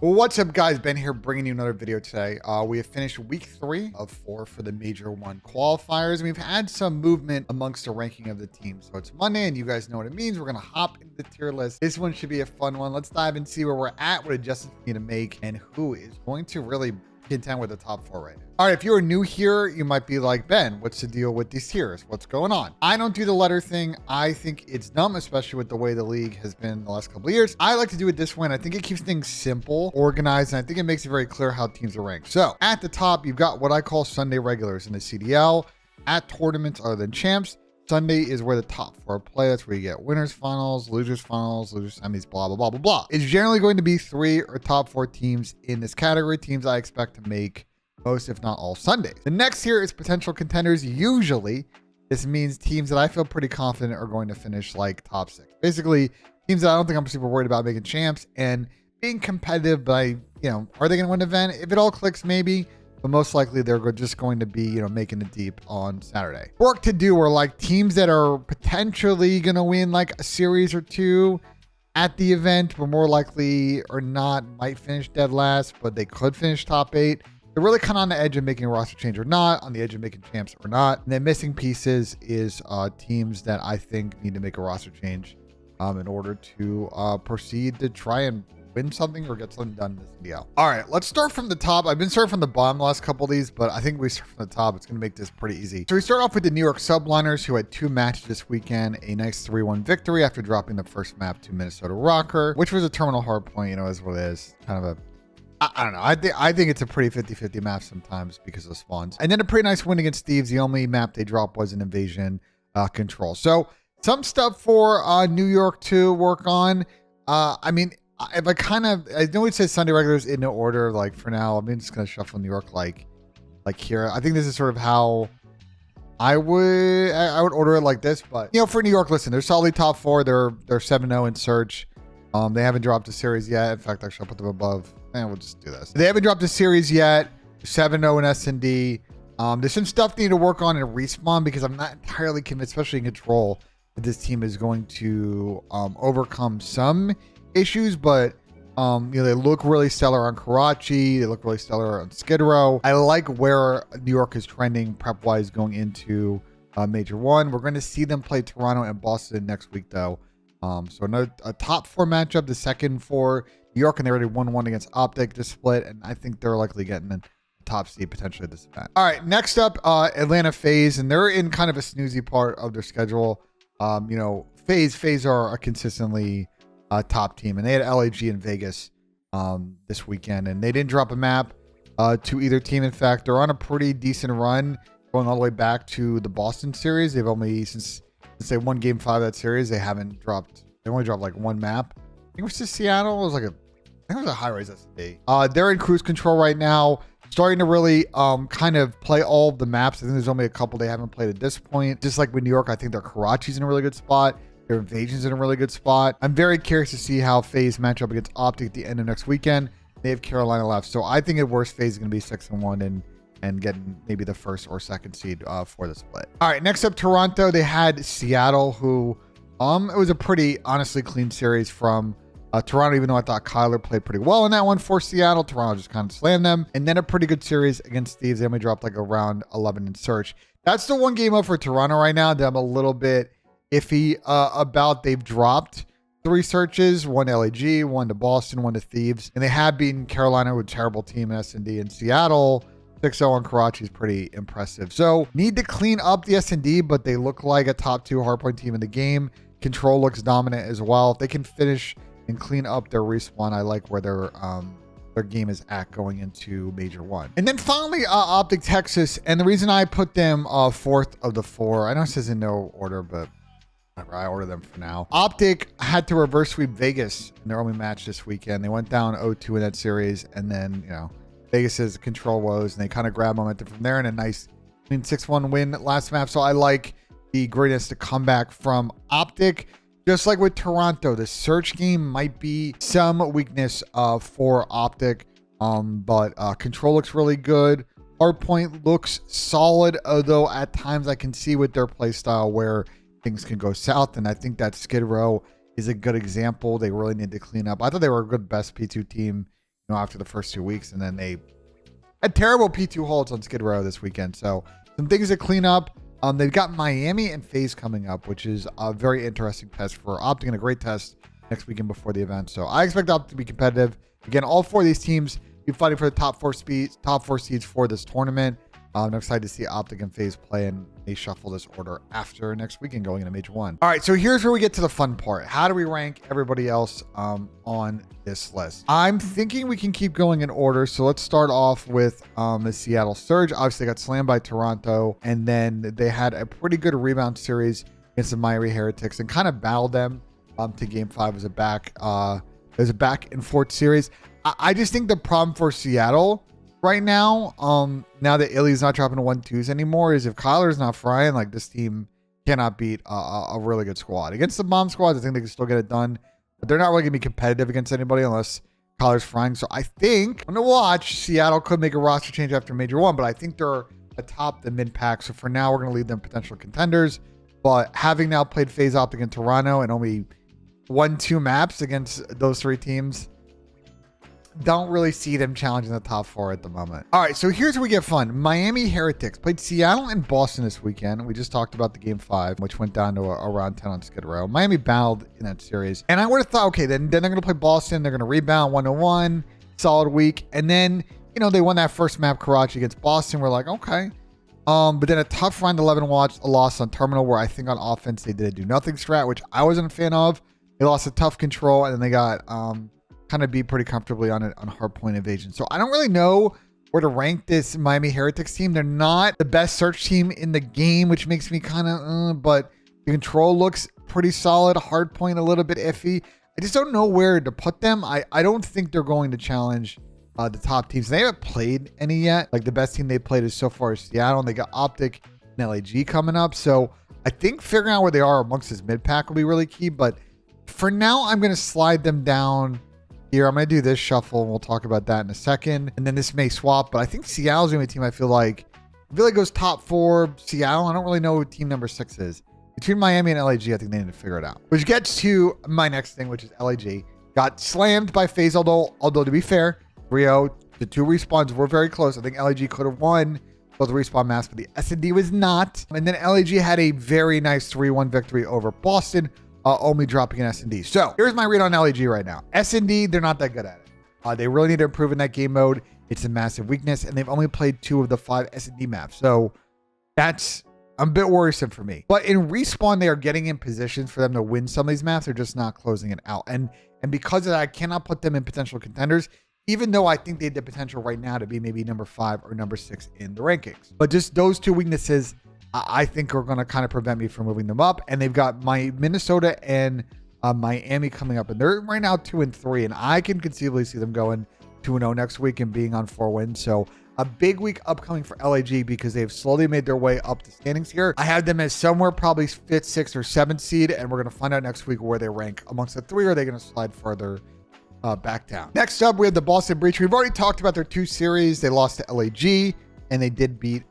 What's up, guys? Ben here, bringing you another video today. We have finished week 3 of 4 for the Major 1 qualifiers. We've had some movement amongst the ranking of the teams. So it's Monday, and you guys know what it means. We're going to hop into the tier list. This one should be a fun one. Let's dive and see where we're at, what adjustments we need to make, and who is going to really contend with the top 4 right now. All right, if you're new here, you might be like, Ben, what's the deal with these tiers? What's going on? I don't do the letter thing. I think it's dumb, especially with the way the league has been the last couple of years. I like to do it this way, and I think it keeps things simple, organized, and I think it makes it very clear how teams are ranked. So at the top, you've got what I call Sunday regulars in the CDL. At tournaments other than champs, Sunday is where the top 4 play. That's where you get winners finals, losers semis, blah, blah, blah, blah, blah. It's generally going to be 3 or top 4 teams in this category, teams I expect to make most, if not all, Sundays. The next here is potential contenders. Usually, this means teams that I feel pretty confident are going to finish like top 6. Basically, teams that I don't think I'm super worried about making champs and being competitive by, are they going to win the event? If it all clicks, maybe. But most likely they're just going to be, making it deep on Saturday. Work to do are like teams that are potentially going to win like a series or 2 at the event, but more likely or not might finish dead last, but they could finish top 8. They're really kind of on the edge of making a roster change or not, on the edge of making champs or not. And then missing pieces is teams that I think need to make a roster change in order to proceed to try and win something or get something done in this CDL. All right, let's start from the top. I've been starting from the bottom the last couple of these, but I think we start from the top. It's going to make this pretty easy. So we start off with the New York Subliners, who had 2 matches this weekend, a nice 3-1 victory after dropping the first map to Minnesota Rocker, which was a terminal hard point, is what it is. Kind of a I don't know. I think it's a pretty 50-50 map sometimes because of the spawns. And then a pretty nice win against Thieves. The only map they dropped was an invasion control. So some stuff for New York to work on. I mean, if I know it says Sunday regulars in no order, like for now, I'm just going to shuffle New York like here. I think this is sort of how I would order it like this. But, for New York, listen, they're solidly top 4. They're 7-0 in search. They haven't dropped a series yet. In fact, actually, I'll put them above. And we'll just do this. They haven't dropped a series yet. 7-0 in S&D. There's some stuff they need to work on in Respawn because I'm not entirely convinced, especially in Control, that this team is going to overcome some issues. But, they look really stellar on Karachi. They look really stellar on Skid Row. I like where New York is trending prep-wise going into Major 1. We're going to see them play Toronto and Boston next week, though. So a top 4 matchup, the second for New York, and they already won 1 against Optic to split, and I think they're likely getting the top seed potentially at this event. All right, next up, Atlanta FaZe, and they're in kind of a snoozy part of their schedule. FaZe are a consistently top team, and they had LAG in Vegas this weekend, and they didn't drop a map to either team. In fact, they're on a pretty decent run going all the way back to the Boston series. They've only, since they won Game 5 of that series, they only dropped like 1 map. I think it was to Seattle. It was I think it was a high-rise SD. They're in cruise control right now, starting to really kind of play all of the maps. I think there's only a couple they haven't played at this point. Just like with New York, I think their Karachi's in a really good spot. Their Invasion's in a really good spot. I'm very curious to see how FaZe match up against Optic at the end of next weekend. They have Carolina left. So I think at worst, FaZe is going to be 6-1 and getting maybe the 1st or 2nd seed for the split. All right, next up, Toronto. They had Seattle, who it was a pretty honestly clean series from Toronto, even though I thought Kyler played pretty well in that one for Seattle. Toronto just kind of slammed them. And then a pretty good series against Thieves. They only dropped like around 11 in search. That's the one game up for Toronto right now that I'm a little bit iffy about. They've dropped 3 searches, 1 LAG, 1 to Boston, 1 to Thieves. And they have beaten Carolina with a terrible team in S&D, and Seattle 6-0 on Karachi is pretty impressive. So need to clean up the S&D, but they look like a top 2 hardpoint team in the game. Control looks dominant as well. If they can finish and clean up their respawn, I like where their game is at going into Major 1. And then finally, Optic Texas. And the reason I put them 4th of the 4, I know it says in no order, but I order them for now. Optic had to reverse sweep Vegas in their only match this weekend. They went down 0-2 in that series, and then, Vegas' control woes, and they kind of grab momentum from there, and a nice 6-1 win last map. So I like the greatness to come back from Optic. Just like with Toronto, the search game might be some weakness for Optic, but control looks really good. Hardpoint looks solid, although at times I can see with their playstyle where things can go south, and I think that Skid Row is a good example. They really need to clean up. I thought they were a good best P2 team after the first 2 weeks, and then they had terrible P2 holds on Skid Row this weekend. So some things to clean up. They've got Miami and FaZe coming up, which is a very interesting test for Optic, and a great test next weekend before the event. So I expect Optic to be competitive. Again, all 4 of these teams be fighting for the top four seeds for this tournament. I'm excited to see Optic and FaZe play, and they shuffle this order after next weekend going into Major 1. All right, so here's where we get to the fun part. How do we rank everybody else on this list? I'm thinking we can keep going in order. So let's start off with the Seattle Surge. Obviously, they got slammed by Toronto, and then they had a pretty good rebound series against the Miami Heretics and kind of battled them to Game 5 as a back and forth series. I just think the problem for Seattle right now, now that Illy's not dropping 1-2s anymore, is if Kyler's not frying, like, this team cannot beat a really good squad. Against the bomb squads, I think they can still get it done, but they're not really going to be competitive against anybody unless Kyler's frying. So I think I'm going to watch. Seattle could make a roster change after Major 1, but I think they're atop the mid-pack. So for now, we're going to leave them potential contenders. But having now played FaZe Optic in Toronto and only 1-2 maps against those 3 teams, don't really see them challenging the top 4 at the moment. All right, so here's where we get fun. Miami Heretics played Seattle and Boston this weekend. We just talked about the Game 5, which went down to around 10 on Skid Row. Miami battled in that series. And I would have thought, okay, then they're going to play Boston. They're going to rebound 1-1, solid week. And then, they won that first map, Karachi, against Boston. We're like, okay. But then a tough round 11 watch, a loss on Terminal, where I think on offense they did a do-nothing strat, which I wasn't a fan of. They lost a tough control, and then they got kind of beat pretty comfortably on hardpoint evasion. So I don't really know where to rank this Miami Heretics team. They're not the best search team in the game, which makes me kind of, but the control looks pretty solid. Hardpoint a little bit iffy. I just don't know where to put them. I don't think they're going to challenge the top teams. They haven't played any yet. Like, the best team they played is so far is Seattle, and they got Optic and LAG coming up. So I think figuring out where they are amongst this mid-pack will be really key. But for now, I'm going to slide them down here. I'm going to do this shuffle, and we'll talk about that in a second. And then this may swap, but I think Seattle's going to be a team I feel like goes top 4. Seattle, I don't really know who team number 6 is. Between Miami and LAG, I think they need to figure it out. Which gets to my next thing, which is LAG. Got slammed by FaZe, although to be fair, 3-0, the 2 respawns were very close. I think LAG could have won both the respawn maps, but the S&D was not. And then LAG had a very nice 3-1 victory over Boston, only dropping an S&D. So here's my read on LAG right now. S&D, they're not that good at it. They really need to improve in that game mode. It's a massive weakness, and they've only played 2 of the 5 S&D maps. So that's a bit worrisome for me. But in respawn, they are getting in positions for them to win some of these maps. They're just not closing it out. And because of that, I cannot put them in potential contenders, even though I think they have the potential right now to be maybe number 5 or number 6 in the rankings. But just those 2 weaknesses, I think, are going to kind of prevent me from moving them up. And they've got my Minnesota and Miami coming up, and they're right now 2-3, and I can conceivably see them going 2-0 next week and being on 4 wins. So a big week upcoming for LAG because they've slowly made their way up the standings here. I have them as somewhere probably 5th, 6th, or 7th seed, and we're going to find out next week where they rank amongst the 3, or are they going to slide further back down. Next up, we have the Boston Breach. We've already talked about their 2 series. They lost to LAG, and they did beat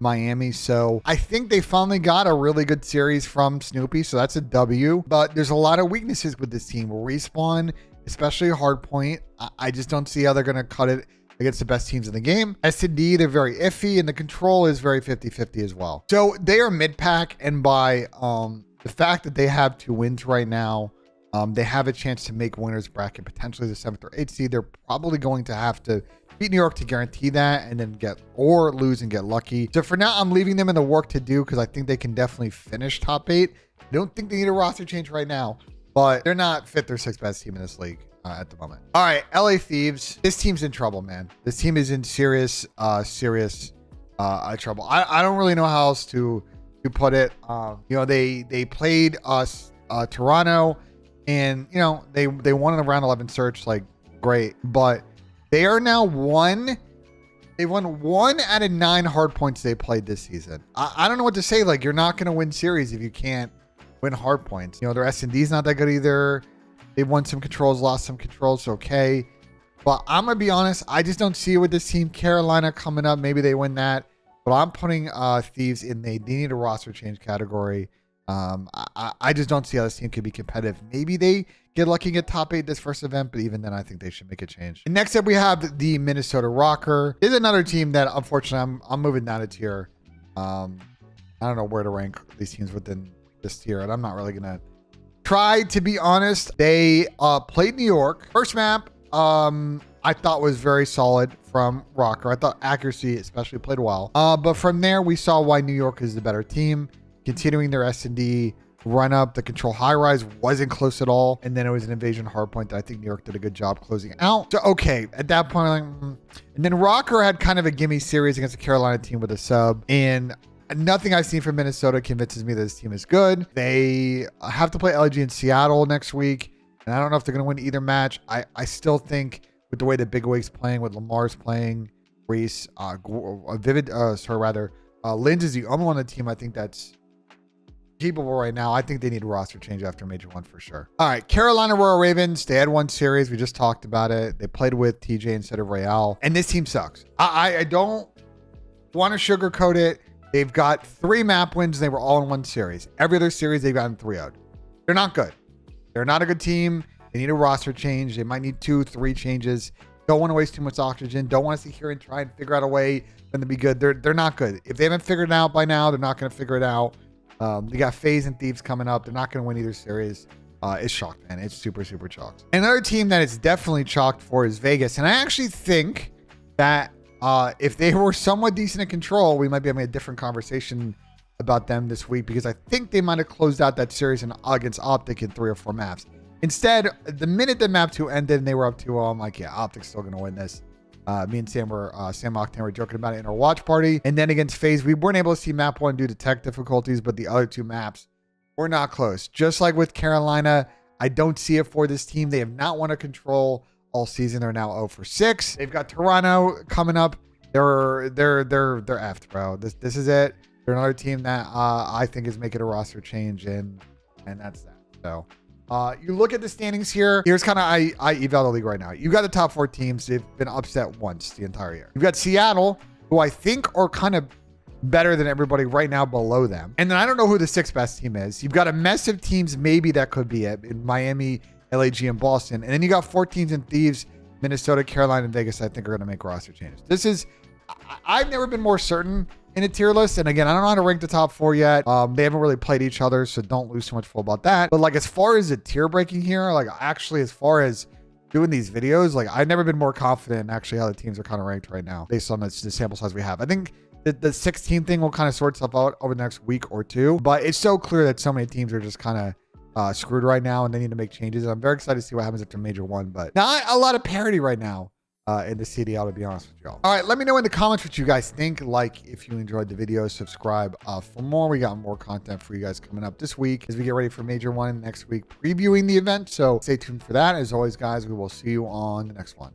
Miami. So I think they finally got a really good series from Snoopy. So that's a W. But there's a lot of weaknesses with this team. Respawn, especially Hardpoint, I just don't see how they're going to cut it against the best teams in the game. S&D, they're very iffy, and the control is very 50-50 as well. So they are mid-pack, and by the fact that they have 2 wins right now, they have a chance to make winners bracket, potentially the 7th or 8th seed. They're probably going to have to beat New York to guarantee that, and then or lose and get lucky. So for now, I'm leaving them in the work to do because I think they can definitely finish top 8. I don't think they need a roster change right now, but they're not 5th or 6th best team in this league at the moment. All right, LA Thieves. This team's in trouble, man. This team is in serious trouble. I don't really know how else to put it. They played us Toronto. And, they won in the round 11 search, like, great. But they are now they won 1 out of 9 hard points they played this season. I don't know what to say. Like, you're not going to win series if you can't win hard points. Their S&D's not that good either. They've won some controls, lost some controls. Okay. But I'm going to be honest. I just don't see it with this team. Carolina coming up. Maybe they win that. But I'm putting Thieves in they need a roster change category. I just don't see how this team could be competitive. Maybe they get lucky and get top 8 this first event, but even then I think they should make a change. And next up we have the Minnesota Rocker. This is another team that unfortunately I'm moving down a tier. I don't know where to rank these teams within this tier, and I'm not really gonna try to be honest. They played New York. First map I thought was very solid from Rocker. I thought accuracy especially played well. But from there we saw why New York is the better team. Continuing their S&D run up, the control high rise wasn't close at all, and then it was an invasion hardpoint that I think New York did a good job closing out. So okay, at that point, like, and then Rocker had kind of a gimme series against the Carolina team with a sub, and nothing I've seen from Minnesota convinces me that this team is good. They have to play LG in Seattle next week, and I don't know if they're going to win either match. I still think with the way that Big Wake's playing, with Lamar's playing, Reese, Linz is the only one on the team I think that's capable right now. I think they need a roster change after Major 1 for sure. All right, Carolina Royal Ravens. They had one series. We just talked about it. They played with TJ instead of Real, and this team sucks. I don't want to sugarcoat it. They've got 3 map wins. They were all in one series. Every other series they've gotten 3-0'd. They're not good. They're not a good team. They need a roster change. They might need 2-3 changes. Don't want to waste too much oxygen. Don't want to sit here and try and figure out a way for them to be good. They're not good. If they haven't figured it out by now, they're not going to figure it out. They got FaZe and Thieves coming up. They're not going to win either series. It's chalked, man. It's super, super chalked. Another team that it's definitely chalked for is Vegas. And I actually think that if they were somewhat decent in control, we might be having a different conversation about them this week, because I think they might have closed out that series against Optic in 3 or 4 maps. Instead, the minute the map 2 ended and they were up 2-0, I'm like, yeah, Optic's still going to win this. Me and Sam Octane were joking about it in our watch party. And then against FaZe, we weren't able to see map 1 due to tech difficulties, but the other 2 maps were not close. Just like with Carolina, I don't see it for this team. They have not won a control all season. They're now 0 for 6. They've got Toronto coming up. They're effed, bro. This is it. They're another team that I think is making a roster change, and that's that. So you look at the standings here. Here's kind of I eval the league right now. You got the top 4 teams. They've been upset once the entire year. You've got Seattle, who I think are kind of better than everybody right now below them. And then I don't know who the 6th best team is. You've got a mess of teams. Maybe that could be it in Miami, LAG, and Boston. And then you got 4 teams in Thieves, Minnesota, Carolina, and Vegas. I think are going to make roster changes. This is, I've never been more certain in a tier list. And again, I don't know how to rank the top 4 yet. They haven't really played each other, so don't lose too much full about that. But like, as far as the tier breaking here, like actually as far as doing these videos, like I've never been more confident in actually how the teams are kind of ranked right now based on the sample size we have. I think that the 16 thing will kind of sort itself out over the next week or 2, but it's so clear that so many teams are just kind of screwed right now and they need to make changes. And I'm very excited to see what happens after Major 1, but not a lot of parity right now in the CDL, to be honest with y'all. All right, let me know in the comments what you guys think. Like if you enjoyed the video, subscribe for more. We got more content for you guys coming up this week as we get ready for Major 1 next week, previewing the event. So stay tuned for that. As always, guys, we will see you on the next one.